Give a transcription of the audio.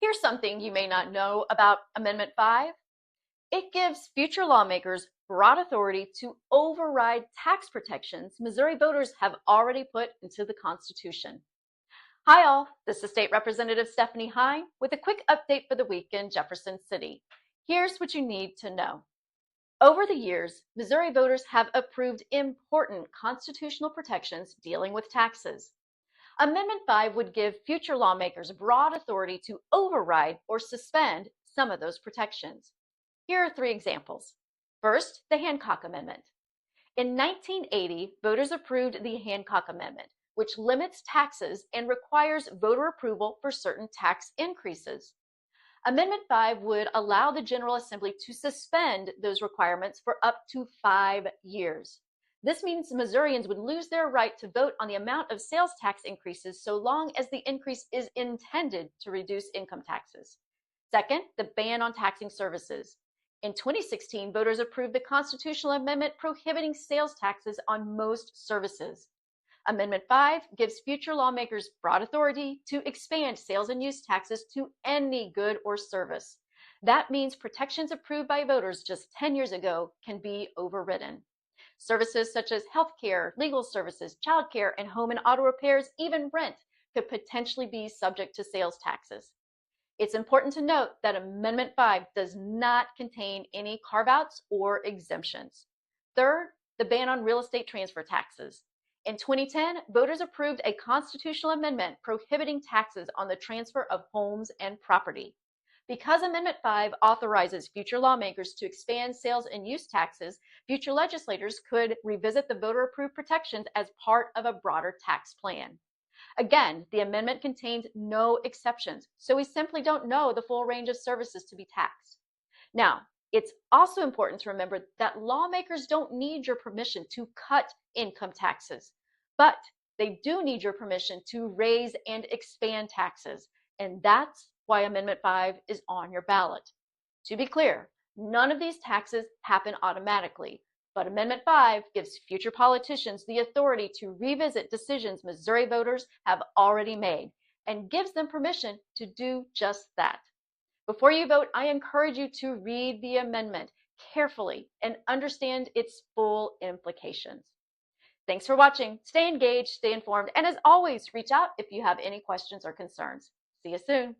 Here's something you may not know about Amendment 5. It gives future lawmakers broad authority to override tax protections Missouri voters have already put into the Constitution. Hi all, this is State Representative Stephanie Hein with a quick update for the week in Jefferson City. Here's what you need to know. Over the years, Missouri voters have approved important constitutional protections dealing with taxes. Amendment 5 would give future lawmakers broad authority to override or suspend some of those protections. Here are three examples. First, the Hancock Amendment. In 1980, voters approved the Hancock Amendment, which limits taxes and requires voter approval for certain tax increases. Amendment 5 would allow the General Assembly to suspend those requirements for up to 5 years. This means Missourians would lose their right to vote on the amount of sales tax increases so long as the increase is intended to reduce income taxes. Second, the ban on taxing services. In 2016, voters approved the constitutional amendment prohibiting sales taxes on most services. Amendment 5 gives future lawmakers broad authority to expand sales and use taxes to any good or service. That means protections approved by voters just 10 years ago can be overridden. Services such as healthcare, legal services, childcare, and home and auto repairs, even rent, could potentially be subject to sales taxes. It's important to note that Amendment 5 does not contain any carve-outs or exemptions. Third, the ban on real estate transfer taxes. In 2010, voters approved a constitutional amendment prohibiting taxes on the transfer of homes and property. Because Amendment 5 authorizes future lawmakers to expand sales and use taxes, future legislators could revisit the voter-approved protections as part of a broader tax plan. Again, the amendment contains no exceptions, so we simply don't know the full range of services to be taxed. Now, it's also important to remember that lawmakers don't need your permission to cut income taxes, but they do need your permission to raise and expand taxes, and that's why Amendment 5 is on your ballot. To be clear, none of these taxes happen automatically, but Amendment 5 gives future politicians the authority to revisit decisions Missouri voters have already made and gives them permission to do just that. Before you vote, I encourage you to read the amendment carefully and understand its full implications. Thanks for watching. Stay engaged, stay informed, and as always, reach out if you have any questions or concerns. See you soon.